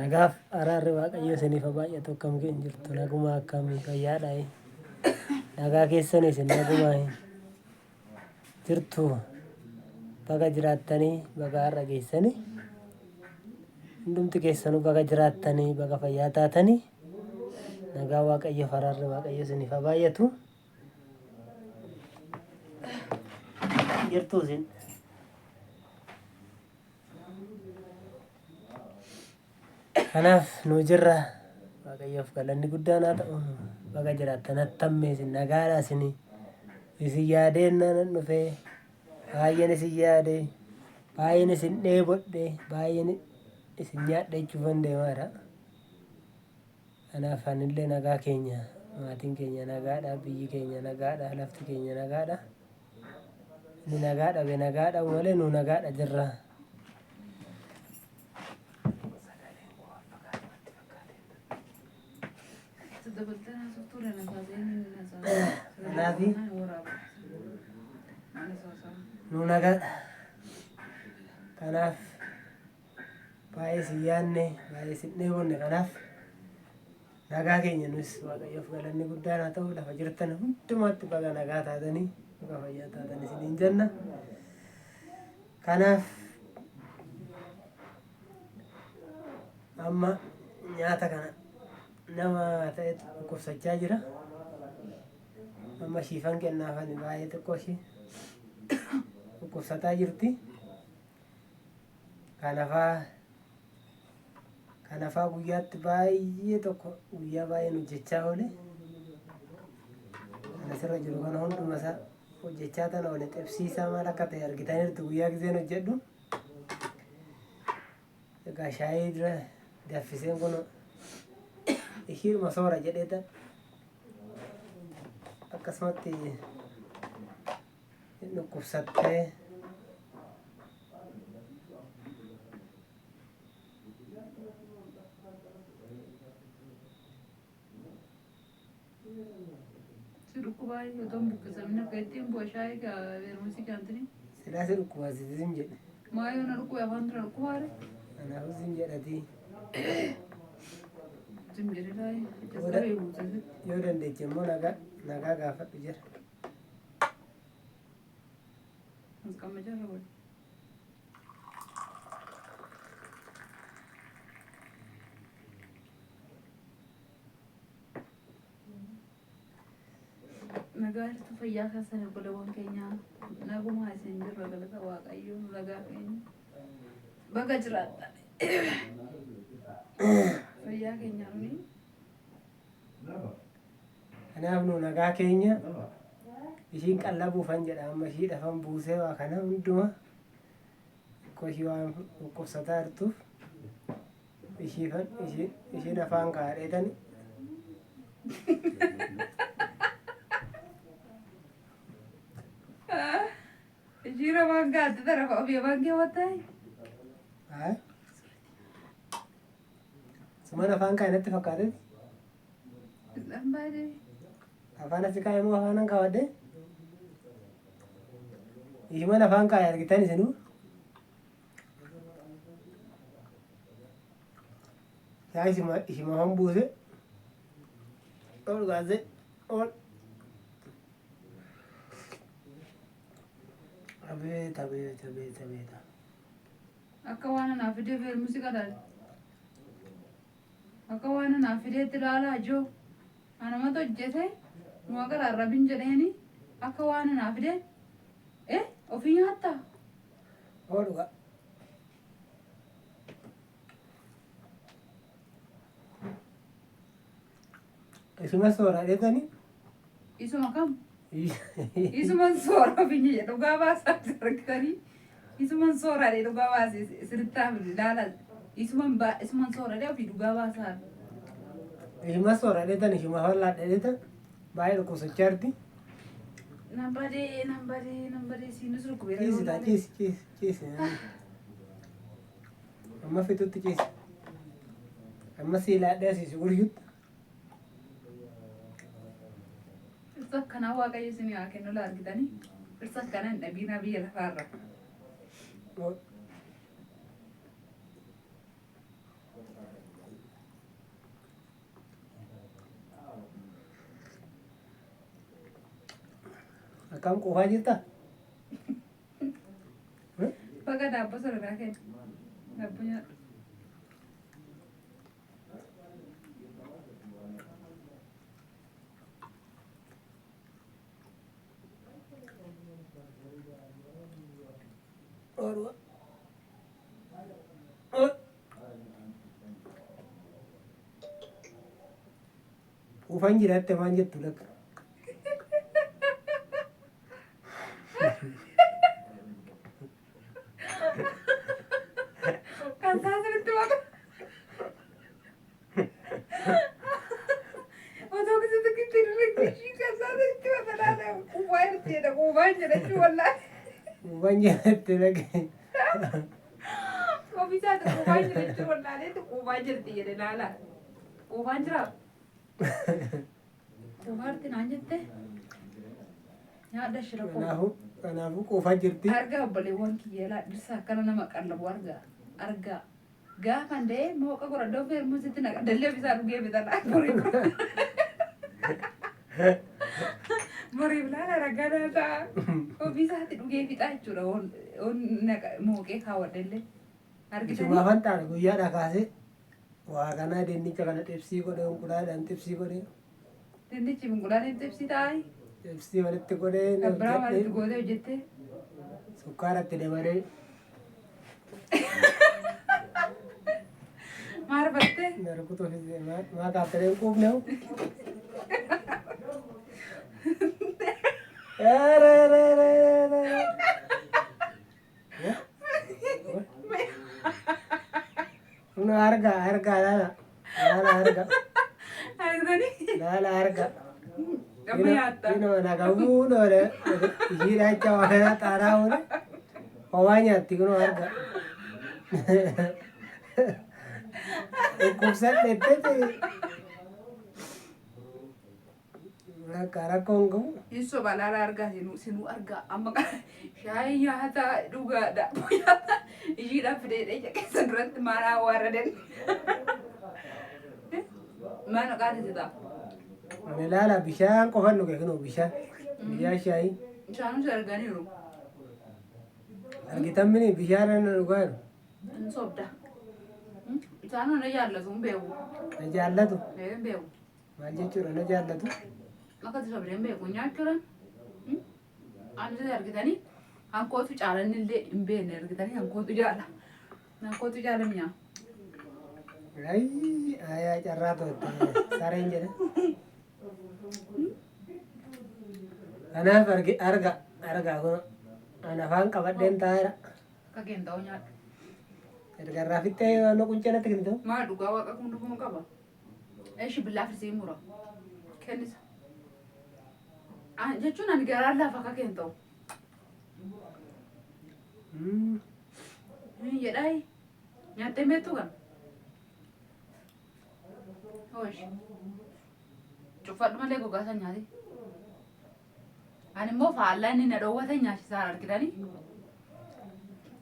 Nagaaf araarri waaqayyo isiniif haa baay'atu akkam keenya jirtu naguma akkamii fayyaadhaa nagaa keessan isin naguma jirtu baga jiraattanii baga har'a geessanii hundumti keessanuu baga jiraattanii baga fayyaa taatanii nagaa waaqayyo araarri waaqayyo isiniif haa baay'atu jirtu isin. Kanaaf nu jirra waaqayyoof galanni guddaan haa ta'u baga jiraattan hattamme isin nagaadhaa isin yaadeennan dhufee baay'een isin yaade baay'een isin dheebodhe baay'een isin nyaadhe jechuufan deemaadha. Kanaaf anillee nagaa keenya maatiin keenya nagaadha biyyi keenya nagaadha lafti keenya nagaadha inni nagaadha be nagaadha malee nu nagaadha jirra. Naafi nu nagaadha kanaaf baay'ee isin yaadne baay'ee isin dheebonne kanaaf nagaa keenya nus waaqayyoof galanni guddaan haa ta'u lafa jirtan hundumaatti baga nagaa taatanii baga fayyaa taatan isiniin jenna. Kanaaf amma nyaata kana nama ta'etu dhukkubsachaa jira. Amma shiifan kennaafan baay'ee xiqqoo ishee dhukkubsataa jirti. Kanaafaa guyyaatti baay'ee tokko guyyaa baay'een hojjechaa oole. Kan asirra jiru kana hunduma isaa hojjechaa tana oole xibsiisaa maal akka ta'e argitaniirtu guyyaa giseen hojjedhu. Egaa shaayii dura daffiseen kun ishiiruma soora jedheeta akkasumatti dhukkubsattee Rukubai yotom bukisamina kaitim boshai ka vermusi kantini. Silaa si dhukkubaasi zim jedhe. Maayo na ruku ya handra rukuare. Kanaafuu zim jedhati. Zim jedhe lai. Yoo dandeeche immoo nagaa gaafadhu jira. Kama jara wali. Nagaa irratti fayyaa keessan obboloowwan keenya naguma isin jirra galata waaqayyoo nagaa keenya baga jiraattan fayyaa keenya nuni. Kanaaf nu nagaa keenya ishiin qallabuufan jedha amma ishii dhafan buusee waa kana hunduma akkoo ishii waan dhukkubsataa jirtuuf ishiin afaan kaadheetani. Jira bangga ada taraf abi bangga watai. Hai. Semua afaan kaadheetti fakkaate. Lambade. Afaan asii kaa'ee moo afaan kaawwadde? Ishuma afaan kaa'ee argitan isinuu? Yaa ishuma afaan buuse. Ol gaazee ol. Abeet. Akka waan naaf fidee vermusi kadhate. Akka waan naaf fidee ilaalaa joo. Anamatu hojjete nu akka rarrabin jedheeni akka waan naaf fidee ofii nyaatta. Ooluga. Isuma soora dheetani? Isuma kam? Isuman soora finye dhugaa baasaa argitanii. Isuman soora dhee dhugaa baasee sirriittaaf ilaalaa. Isuman soora dhee ofii dhugaa baasaa. Ishuma soora dheetan ishuma hollaa dheetan baay'ee dhukkubsachaa jirti. Nambadee siinus rukkubee. Ciisi. Amma fitutti ciisi. Amma siilaadhee asiisi guryutti. Irsa akkanaa waaqayyo isin haa kennu laa argitanii. Irsa akkanaa hin dhabiinaa biyya lafaarra. akkam qofaa jirta? Baga daabboo soorraa kenna. Daabboo nyaadhu. Ufan jiraate waan jettu lakka. Kan taasifatti maka. Otoo keessatti kittiin rikkishii kan taasifatti maka laala. Qubaa jirtedha qubaa jedhachuu wallaahi. Ufan jiraate lakka. Ofiisaati qubaa jirachuu wallaaleetu qubaa jirti jedhe laala. Qubaan jiraa? Qubaarti naan jette? Nyaadha shira qubaa. Kanaafuu qofaa jirti. Argaa obboleewwan kiyyeelaa dhirsa akkana nama qallabu argaa. Argaa. Gaafa ndee mooqa qoradoo feermuu sitti naqa. Dallee ofiisaa dhugee bitalaa. Boriif laala ragaa naataa. Ofiisaatti dhugee fixaa jechuudha. Mooqee kaawwadhellee. Argitanii? Sumaafan taane guyyaadhaa kaasee waa kanaa dinnicha kana xibsii godhee unqulaadhaan xibsii godhee. Dinnichi unqulaadhaan xibsii taa'ee. Xibsii walitti godhee. Abbiraa maalitti gootee hojjettee? Sukkaaratti dabalee. Maal battee? Narkutu maa kaaftaree hin quufne hoo? Arga lala arga. Argitanii? Lala arga. Amma nyaatta. Ino nagabuun oole jiidhacha waan xaaraa oole hawaa nyaatti kun arga. Dhukkubsadhettee akka rakkoon qabu. Iso balala argaa sinuu argaa amma shaayii nyaataa dhugaadha. Ishiidhaan fidee keessa duratti maal awwaarradan. Maal qaadisitaa? Ani laala bishaan qofan dhuge kunoo bishaan. Bishaan shaayii. Bishaanus arganiiru. Argitan mini bishaan ana dhugaa jiru. Inni sobda. Bishaanuu na jaallatu hin beeku. Na jaallatu. Hin beeku. Maal jechuudha na jaallatu? Akkati sobdee hin beeku nyaachuudhaan. Ani argitanii hankootu caalanillee hin beekne argitanii hankootu jaala. Hankootu jaala miyaa. Ayaa carraa ta'utti sareen jedha. Kanaaf arga kun an afaan qabadheen taa'eera. Akka keenta'uu nyaadhu. Ergarraa fixee waan quncanatti kennitu. Maal dhugaa waaqa kun dhuguma qaba. Eeshi billaa firsii mura. Kennisa. Jechuun ani garaan lafa akka keenta'u. Jedhaayi nyaattee meettuu kan? Hooshi. Cuffadhu malee gogaa san nyaate. Ani immoo faallaa inni na dhoowwate nyaachisaa argitanii.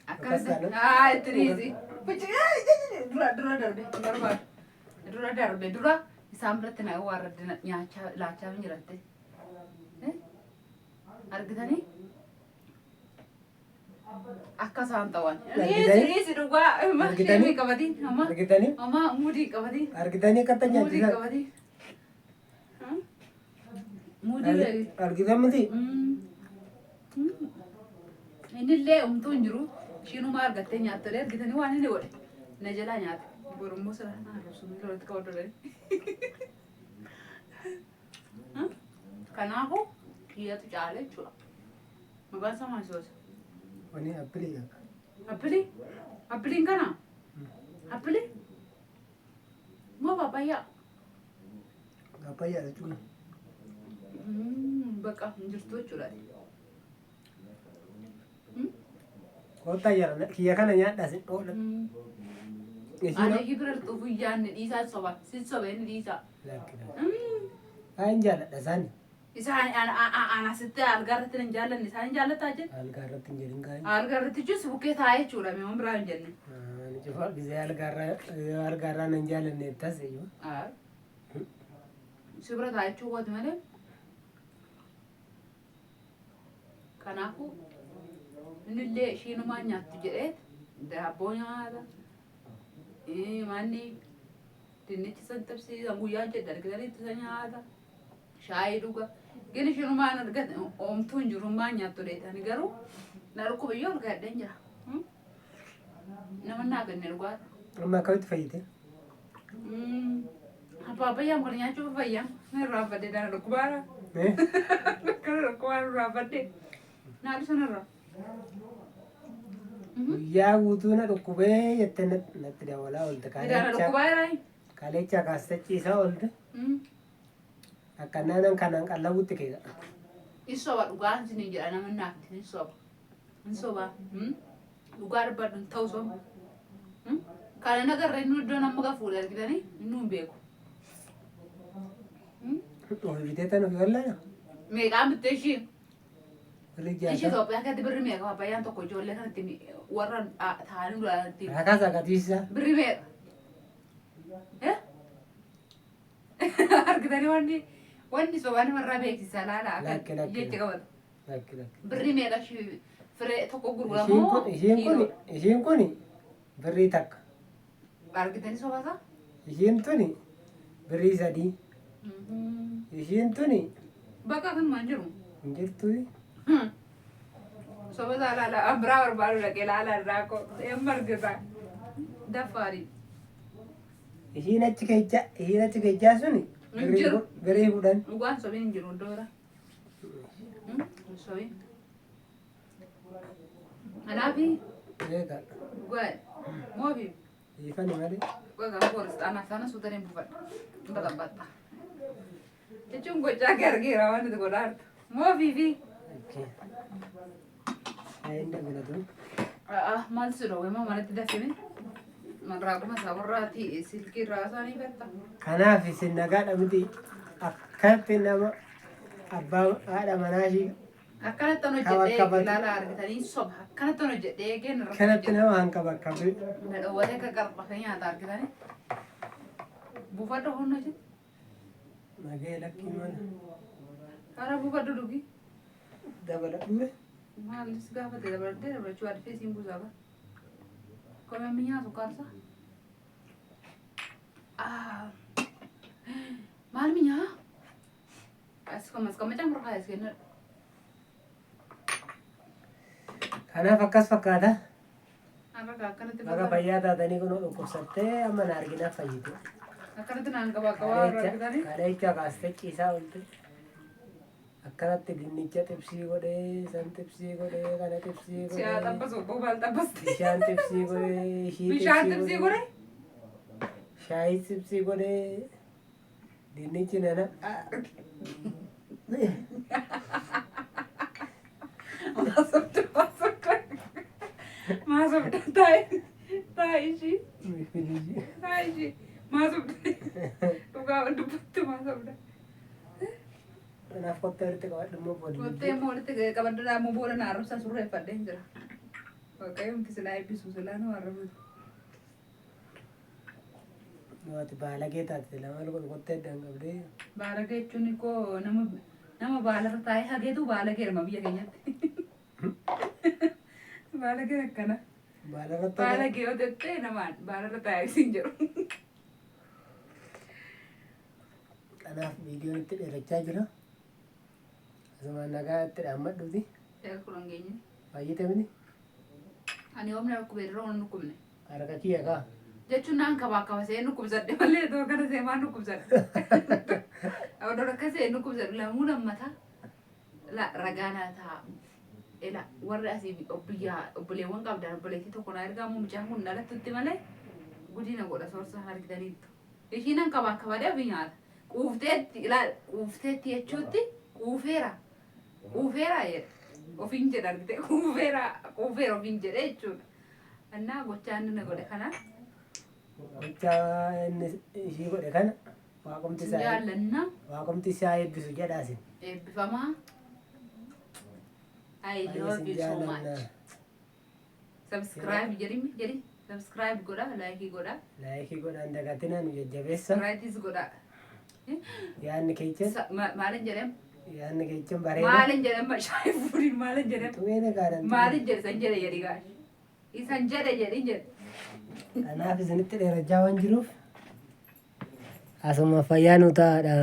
Akkasii. Itti dhiisi. Dura darbe barbaadu. Dura darbe dura isaan biratti na warradde nyaachaa laachaa hin jiratte. Argitanii? Akka isaan ta'an. Dhiisi dhugaa sheemii qabatiin. Argitanii? Amma muudii qabatiin. Argitanii akka Muudii nyaachisaa. qabatiin. Muudii Argitan miti? innillee umtuu hin jiru. Ishiinuma argattee nyaattole argitanii waan inni godhe. Na jalaa nyaate. Borummoo sira haaromsuun irratti qabadhu. Kanaafuu kiyyatu caale jechuudha. Maqaan isaa maal soos? Wani appilii qaba. Appilii? Appiliin kana? Appilii? Moo paapayyaa? Paapayyaa jechuudha. Bakka hin jirtu jechuudha. Kottaa jira kiyya kana nyaadhaas hin oolan. Ani kibirartuu guyyaan dhiisaa soba. Sin soba inni dhiisaa. Haa hin jaalladha isaani. Isaan asitti algaarratti hin jaallanne isaan hin jaallataa jedhe. Algaarratti hin jedhin kaa'in. Algaarratti jechuun bukkee taa'ee jechuudha. Mi'oon biraa hin jenne. Ani cufaa gisee algaarraa hin jaallanne taasisu. Si bira taa'ee jechuun kooti malee. Kanaafuu innillee ishiinumaan nyaattu jedhee daabboo nyaata. Manni dinnichi san xibsiisan guyyaa jedha argitanitti isa nyaata. Shaayii dhuga. Gin ishiinumaan argate oomtuu hin jirummaan nyaattu dheetani garuu na dhukkuba iyyuu ol gaadheen jira. Nama naa kenne dhugaadha. Amma akkamitti fayyite? Papayyaan kun nyaachuuf fayyaa. Na irraanfadhee dana dhukkubaadha. Kana dhukkubaan irraanfadhee. Naadhu sanarra. Guyyaa guutuu na dhukkubee jettee natti dabalaa oolte. Dana dhukkubaadha. Kalecha kaastachiisaa oolte. Akkanaan kanaan qallabuutti keessa. Isoba dhugaan isin jedha nama naatti isoba. Isoba. Dhugaa dubbadhu ta'u soba. Kana nagarra inni iddoo nama gafuudha argitanii inni hin beeku. Oolitee tan ofii wallana. Meeqaan bittee ishii? Warri Ishii jaata. Itoophiyaa keessatti birri meeqa papayyaan tokko ijoollee kanatti warra taa'anii duraatti Rakas akkatiisa. birri meeqa? Argitanii wanni sobaa namarraa beeksisa laala Lakki, akka lakki. jecha qabata. Lakki lakki. Birri meeqa ishii firee tokko gurguramoo Ishiin kun birrii takka. argitanii sobaasa? Ishiin tuni birrii sadii. Ishiin tuni Bakka kanumaan jiru. hin jirtu. Sobaasa laala biraa barbaadu dhaqee laala irraa koo amma argita. Daffaarii. Ishiin achi keejjaa suni Hin jiru. birrii kudhan. Dhugaan sobiin hin jiru iddoo bira. Sobiin. Kanaafi Beeka. dhugaa moofi Dhiifani malee. dhugaa kooristaanaaf sana suutanii buufadha. Baxabbatta. Jechuun gochaa gargeera waan itti godhaartu. Moofii fi Ayin dabalatu. maal si dhoowwe moo manatti dafime? Manraaquma isaa warraati silkii irraa isaanii betta. Kanaaf isin nagaadha miti akkatti nama abbaa haadha manaa ishii Akkanatti an Kaba- hojjedhee kaba- ilaala argitanii soba. Akkanatti an hojjedhee eegeen irra kanatti nama hanqaba qabu. na dhoowwatee akka qarqafee nyaata argitanii. Buufadha humna jechuudha. Nagee lakkii mana Karaa buufadhu dhugi. dabaladhume. Maalis gaafate dabalatee dabalachuu adfee siin buusaa bara. Komee minyaa sukkaarsa. Maal minyaa? As kamacaan burqaa as kennadha. Kanaaf akkas fakkaata. Har'a akkanatti Baga fayyaa taatanii kun dhukkubsattee amma na arginaaf fayyite. akkanatti naan qabaa qabaa irra argitanii. Kalecha kaastachiisaa oolte. Akkanatti dinnicha xibsii godhee, san xibsii godhee, kana xibsii Siyaa godhee, xabbas obbo baal xabbasti. bishaan xibsii godhee, ishii Bishaan xibsii godhe? shaayii xibsii godhee, dinnichi nana. Maasofda taa'e ishii. Taa'e ishii. Maasofda. Dhugaa dubbattu maasofda. Kanaaf kottee walitti qabadhu immoo Kottee boodii. immoo walitti qabaddaa immoo booda na arrabsaa surreeffadhee hin jira. Waaqayyoomti silaa eebbisu silaa nu arrabsu. Nuti baalagee taate lama kun kottee addaan qabdee. Baalagee jechuun koo nama baalarra taa'ee hageetu baalagee hirma biyya keenyatti. Baalagee akkana. Baalarratti Baalagee yoo jettee namaan baalarra taa'ee siin jedhu. kanaaf viidiyoon itti dheerachaa jira. Asumaan nagaa itti dhaammadhuuti. Kun geenye. Baay'ee miti. Ani oomna dhukkubee irra oon dhukkubne. Harka kiyya kaa. Jechuun naan kabaa kaba see dhukkubsadhe malee too kana see maan dhukkubsadhe. Odoo akka see dhukkubsadhe lamuu lammata ragaanaa ta'a. Ela warri asii obboleewwan qabdan obboleettii tokko na ergaa muumichaan kun dhalattutti malee guddina godha soorsa argitaniittu. Ishiin an kabaa kabadee ofii nyaata. Quufteetti jechuutti quufeera. Quufeera jedha. Ofiin jedha argite quufeera ofiin jedhe jechuudha. Annaa gochaa inni na godhe kana. Gochaa inni ishii godhe kana waaqomti isaa Jaallanna waaqomti isaa eebbisu jedhaasin. eebbifamaa. I love you so much. Subscribe jedhi. Subscribe godha, like godha. Laayikii godhaan dagatina nu jajjabeessa. Rightis godha. Yaadni keessa Maalin jedham? Yaanni keechuun bareeda. Maalin jedhama shaayii fuudhin maalin jedhama. Tuweena gaadhan. Maalin jedhe san jedhe jedhi gaari. Isan jedhe jedhin jedhe. Kanaaf isinitti dheerachaa waan jiruuf asuma fayyaa nu ta'aadha.